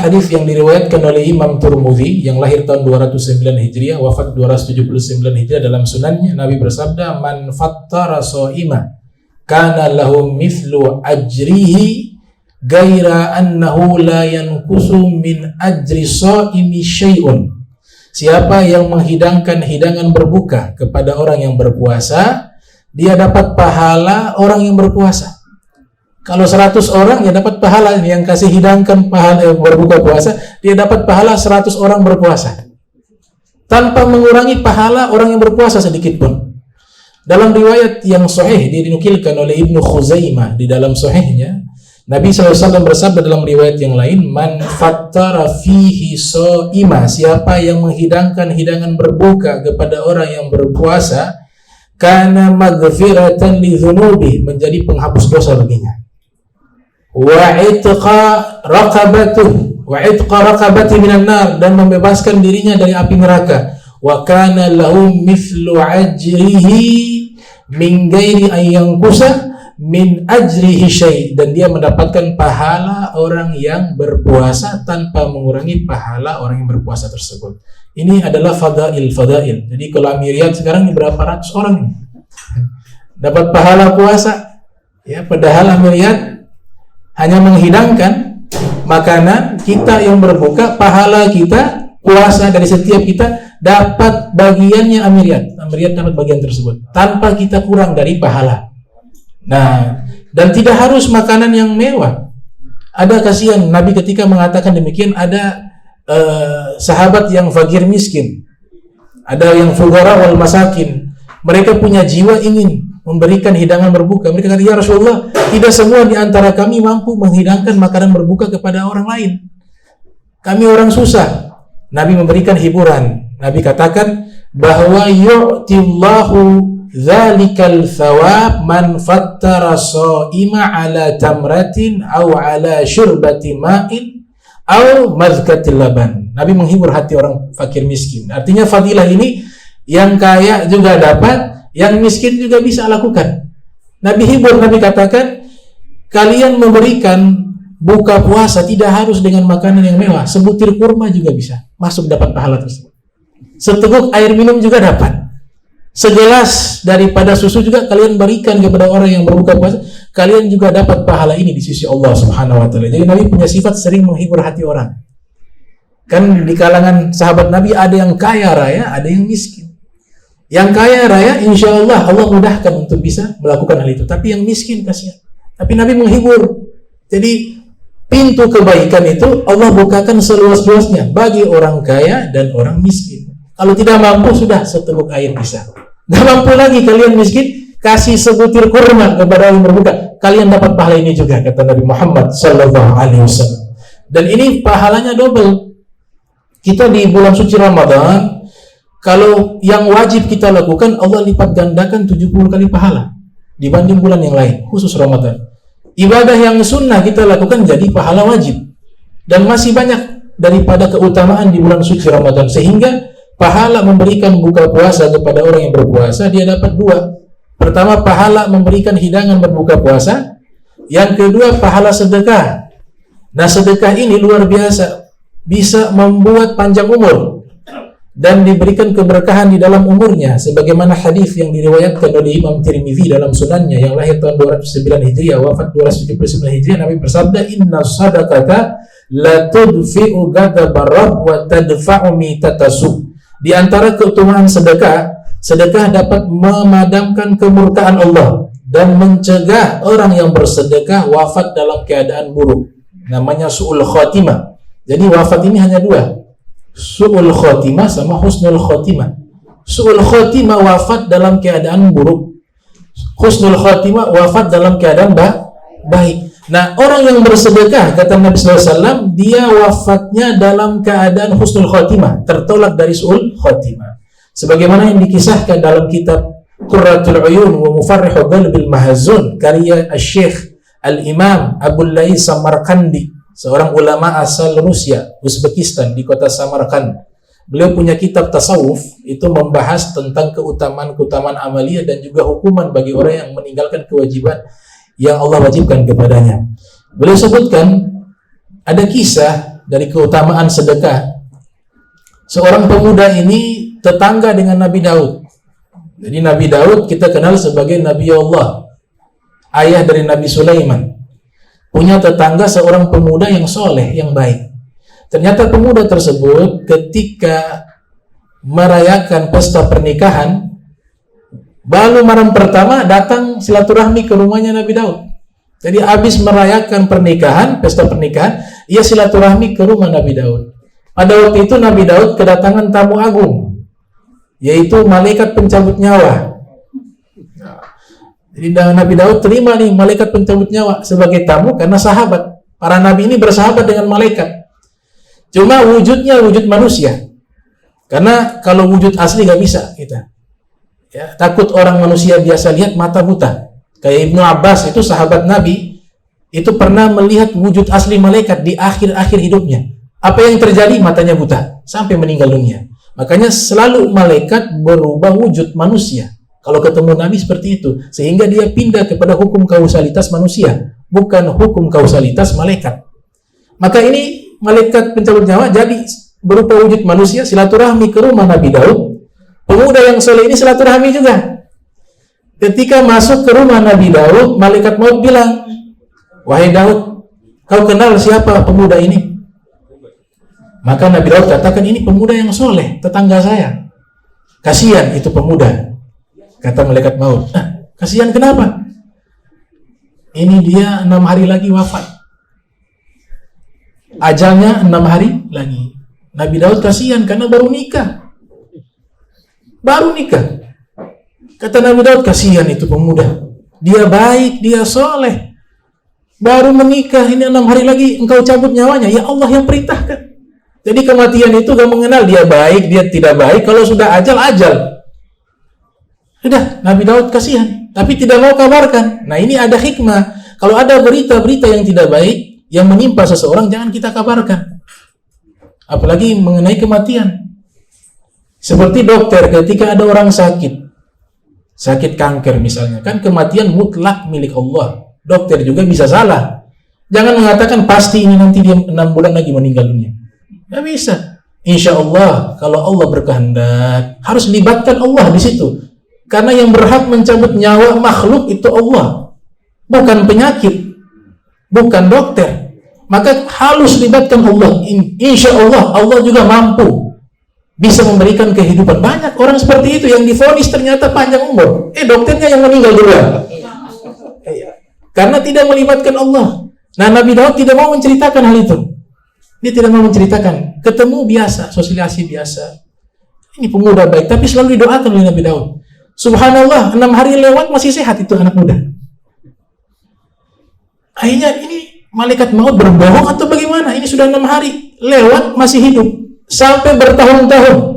hadis yang diriwayatkan oleh Imam Tirmidzi yang lahir tahun 209 Hijriah, wafat 279 Hijriah. Dalam sunannya Nabi bersabda, "Man fattara shaima kana lahu mithlu ajrihi gaira annahu la yanqusu min ajri shaimi syai'un." Siapa yang menghidangkan hidangan berbuka kepada orang yang berpuasa, dia dapat pahala orang yang berpuasa. Kalau 100 orang, ya dapat pahala yang kasih hidangkan pahala berbuka puasa, dia dapat pahala 100 orang berpuasa. Tanpa mengurangi pahala orang yang berpuasa sedikit pun. Dalam riwayat yang sahih, dia dinukilkan oleh Ibnu Khuzaimah di dalam sahihnya, Nabi SAW bersabda dalam riwayat yang lain, "Man fattara fihi shaima," siapa yang menghidangkan hidangan berbuka kepada orang yang berpuasa, kana maghfiratan li dzunubi, menjadi penghapus dosa baginya. Wa itqa raqabati minan nar, dan membebaskan dirinya dari api neraka. Wa kana lahu mithlu ajrihi min ghairi an yanqusa min ajrihi syai', dan dia mendapatkan pahala orang yang berpuasa tanpa mengurangi pahala orang yang berpuasa tersebut. Ini adalah fadail. Jadi kalau Amiriyat sekarang ini berapa ratus orang ini dapat pahala puasa, ya, padahal Amiriyat hanya menghidangkan makanan, kita yang berbuka, pahala kita puasa dari setiap kita dapat bagiannya Amiriyat dapat bagian tersebut tanpa kita kurang dari pahala. Nah, dan tidak harus makanan yang mewah. Ada kasihan Nabi ketika mengatakan demikian, ada sahabat yang fakir miskin, ada yang fuqara wal masakin, mereka punya jiwa ingin memberikan hidangan berbuka. Mereka kata, "Ya Rasulullah, tidak semua di antara kami mampu menghidangkan makanan berbuka kepada orang lain. Kami orang susah." Nabi memberikan hiburan. Nabi katakan bahwa yu'tillahu dzalikal thawab man fattara shaima ala tamratin aw ala syurbati ma'in aw mazkatil laban. Nabi menghibur hati orang fakir miskin. Artinya fadilah ini yang kaya juga dapat, yang miskin juga bisa lakukan. Nabi hibur, Nabi katakan, kalian memberikan buka puasa tidak harus dengan makanan yang mewah. Sebutir kurma juga bisa masuk dapat pahala tersebut. Seteguk air minum juga dapat. Segelas daripada susu juga kalian berikan kepada orang yang berbuka puasa, kalian juga dapat pahala ini di sisi Allah Subhanahu wa taala. Jadi Nabi punya sifat sering menghibur hati orang. Kan di kalangan sahabat Nabi ada yang kaya raya, ada yang miskin. Yang kaya raya insya Allah mudahkan untuk bisa melakukan hal itu. Tapi yang miskin kasihan. Tapi Nabi menghibur. Jadi pintu kebaikan itu Allah bukakan seluas-luasnya bagi orang kaya dan orang miskin. Kalau tidak mampu sudah seteguk air bisa. Gak mampu lagi kalian miskin, kasih sebutir kurma kepada orang yang berbuka, kalian dapat pahala ini juga, kata Nabi Muhammad SAW. Dan ini pahalanya double. Kita di bulan suci Ramadan, kalau yang wajib kita lakukan, Allah lipat gandakan 70 kali pahala dibanding bulan yang lain, khusus Ramadan. Ibadah yang sunnah kita lakukan jadi pahala wajib, dan masih banyak daripada keutamaan di bulan suci Ramadan, sehingga pahala memberikan buka puasa kepada orang yang berpuasa dia dapat dua. Pertama, pahala memberikan hidangan berbuka puasa. Yang kedua, pahala sedekah. Nah, sedekah ini luar biasa, bisa membuat panjang umur dan diberikan keberkahan di dalam umurnya, sebagaimana hadis yang diriwayatkan oleh Imam Tirmidzi dalam sunannya yang lahir tahun 209 Hijriah, wafat 279 Hijriah. Nabi bersabda, "Inna shadaqata la tudfi'u ghadabar rabb wa tadfa'u mitatasu." Di antara keutamaan sedekah, sedekah dapat memadamkan kemurkaan Allah dan mencegah orang yang bersedekah wafat dalam keadaan buruk. Namanya su'ul khotimah. Jadi wafat ini hanya dua, su'ul khotimah sama husnul khotimah. Su'ul khotimah wafat dalam keadaan buruk, husnul khotimah wafat dalam keadaan baik. Nah, orang yang bersedekah, kata Nabi SAW, dia wafatnya dalam keadaan husnul khotimah, tertolak dari su'ul khotimah. Sebagaimana yang dikisahkan dalam kitab Qurratul Uyun wa Mufarrihul Qalbil Mahzun, karya Syekh Al-Imam Abul Lais Samarkandi, seorang ulama asal Rusia, Uzbekistan, di kota Samarkand. Beliau punya kitab tasawuf, itu membahas tentang keutamaan-keutamaan amaliyah dan juga hukuman bagi orang yang meninggalkan kewajiban yang Allah wajibkan kepadanya. Beliau sebutkan ada kisah dari keutamaan sedekah. Seorang pemuda ini tetangga dengan Nabi Daud. Jadi Nabi Daud kita kenal sebagai Nabi Allah, ayah dari Nabi Sulaiman. Punya tetangga seorang pemuda yang soleh, yang baik. Ternyata pemuda tersebut ketika merayakan pesta pernikahan, baru malam pertama datang silaturahmi ke rumahnya Nabi Daud. Jadi habis merayakan pernikahan, pesta pernikahan, ia silaturahmi ke rumah Nabi Daud. Pada waktu itu Nabi Daud kedatangan tamu agung, yaitu malaikat pencabut nyawa. Jadi Nabi Daud terima nih malaikat pencabut nyawa sebagai tamu karena sahabat. Para nabi ini bersahabat dengan malaikat. Cuma wujudnya wujud manusia. Karena kalau wujud asli gak bisa kita. Ya, takut orang manusia biasa lihat mata buta. Kayak Ibnu Abbas itu sahabat Nabi, itu pernah melihat wujud asli malaikat di akhir-akhir hidupnya. Apa yang terjadi? Matanya buta sampai meninggal dunia. Makanya selalu malaikat berubah wujud manusia. Kalau ketemu Nabi seperti itu, sehingga dia pindah kepada hukum kausalitas manusia, bukan hukum kausalitas malaikat. Maka ini malaikat pencabut nyawa jadi berupa wujud manusia, silaturahmi ke rumah Nabi Daud. Pemuda yang soleh ini silaturahmi juga. Ketika masuk ke rumah Nabi Daud, malaikat maut bilang, "Wahai Daud, kau kenal siapa pemuda ini?" Maka Nabi Daud katakan, "Ini pemuda yang soleh, tetangga saya." "Kasihan itu pemuda," kata malaikat maut. "Kasihan kenapa?" "Ini dia 6 hari lagi wafat. Ajalnya 6 hari lagi." Nabi Daud kasihan karena baru nikah. Kata Nabi Daud, "Kasihan itu pemuda. Dia baik, dia soleh. Baru menikah, ini 6 hari lagi engkau cabut nyawanya. Ya Allah yang perintahkan." Jadi kematian itu gak mengenal dia baik, dia tidak baik. Kalau sudah ajal. Sudah, Nabi Daud kasihan, tapi tidak mau kabarkan. Nah ini ada hikmah. Kalau ada berita-berita yang tidak baik yang menimpa seseorang, jangan kita kabarkan. Apalagi mengenai kematian. Seperti dokter ketika ada orang sakit kanker misalnya, kan kematian mutlak milik Allah. Dokter juga bisa salah. Jangan mengatakan pasti ini nanti dia 6 bulan lagi meninggal dunia. Nggak bisa. Insya Allah, kalau Allah berkehendak, harus libatkan Allah di situ. Karena yang berhak mencabut nyawa makhluk itu Allah, bukan penyakit, bukan dokter. Maka harus libatkan Allah. Insya Allah, Allah juga mampu bisa memberikan kehidupan. Banyak orang seperti itu yang divonis ternyata panjang umur. Dokternya yang meninggal duluan. Karena tidak melibatkan Allah. Nah, Nabi Daud tidak mau menceritakan hal itu. Dia tidak mau menceritakan. Ketemu biasa, sosialisasi biasa. Ini pemuda baik, tapi selalu didoakan oleh Nabi Daud. Subhanallah, 6 hari lewat masih sehat itu anak muda. Akhirnya ini malaikat maut berbohong atau bagaimana? Ini sudah 6 hari lewat masih hidup. Sampai bertahun-tahun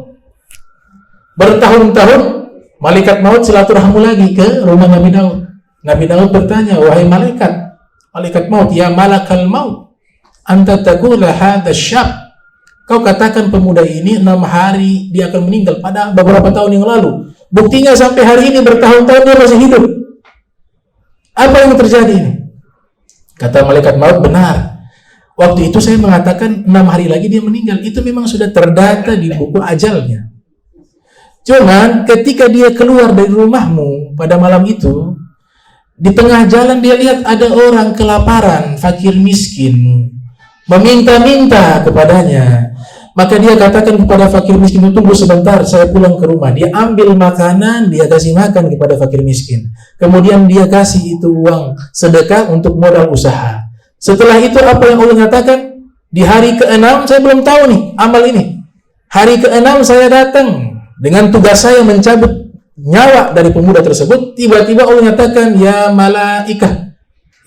malaikat maut silaturahmi lagi ke rumah Nabi Daud. Nabi Daud bertanya, "Wahai malaikat maut, ya malakal maut, anta taqula hadha syab." Kau katakan pemuda ini 6 hari dia akan meninggal pada beberapa tahun yang lalu. Buktinya sampai hari ini bertahun-tahun dia masih hidup. Apa yang terjadi ini? Kata malaikat maut, "Benar. Waktu itu saya mengatakan 6 hari lagi dia meninggal. Itu memang sudah terdata di buku ajalnya. Cuman ketika dia keluar dari rumahmu pada malam itu, di tengah jalan dia lihat ada orang kelaparan, fakir miskin, meminta-minta kepadanya. Maka dia katakan kepada fakir miskin, tunggu sebentar, saya pulang ke rumah." Dia ambil makanan, dia kasih makan kepada fakir miskin. Kemudian dia kasih itu uang sedekah untuk modal usaha. Setelah itu apa yang Allah nyatakan? Di hari ke-6, saya belum tahu nih amal ini. Hari ke-6 saya datang dengan tugas saya mencabut nyawa dari pemuda tersebut. Tiba-tiba Allah nyatakan, "Ya malaikah,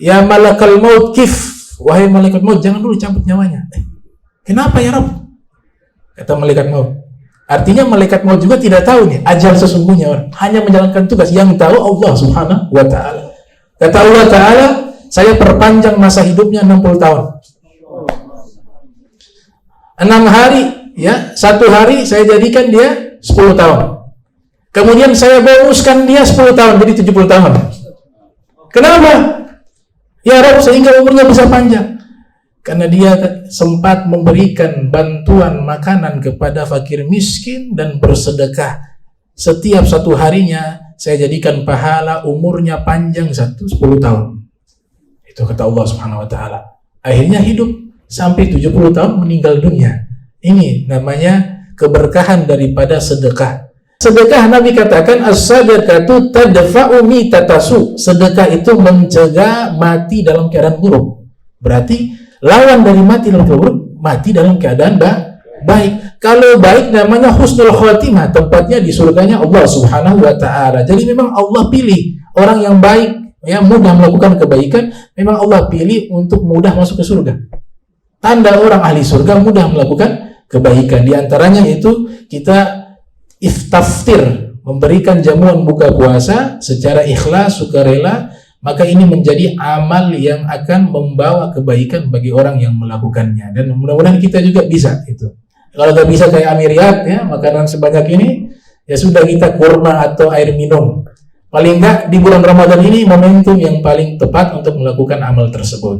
ya malakal maut kif." Wahai malaikat maut, jangan dulu cabut nyawanya. Kenapa ya Rabb? Kata malaikat maut. Artinya malaikat maut juga tidak tahu nih ajal sesungguhnya orang. Hanya menjalankan tugas. Yang tahu Allah Subhanahu wa ta'ala. Kata Allah Ta'ala, "Saya perpanjang masa hidupnya 60 tahun. 6 hari, ya, 1 hari saya jadikan dia 10 tahun. Kemudian saya bonuskan dia 10 tahun, jadi 70 tahun. Kenapa? Ya Rabb, sehingga umurnya bisa panjang. karena dia sempat memberikan bantuan makanan kepada fakir miskin dan bersedekah. Setiap satu harinya saya jadikan pahala, umurnya panjang 10 tahun. Itu kata Allah Subhanahu wa taala. Akhirnya hidup sampai 70 tahun, meninggal dunia. Ini namanya keberkahan daripada sedekah. Sedekah Nabi katakan as-sadaqatu tadfa'u mitatasu. Sedekah itu mencegah mati dalam keadaan buruk. Berarti lawan dari mati dalam keadaan buruk, mati dalam keadaan baik. Kalau baik namanya husnul khotimah, tempatnya di surganya Allah Subhanahu wa taala. Jadi memang Allah pilih orang yang baik, ya, mudah melakukan kebaikan, memang Allah pilih untuk mudah masuk ke surga. Tanda orang ahli surga mudah melakukan kebaikan. Di antaranya itu kita iftaftir, memberikan jamuan buka puasa secara ikhlas, sukarela, maka ini menjadi amal yang akan membawa kebaikan bagi orang yang melakukannya. Dan mudah-mudahan kita juga bisa itu. Kalau nggak bisa kayak Amiriat, ya, makanan sebanyak ini, ya sudah kita kurma atau air minum. Paling nggak di bulan Ramadan ini momentum yang paling tepat untuk melakukan amal tersebut.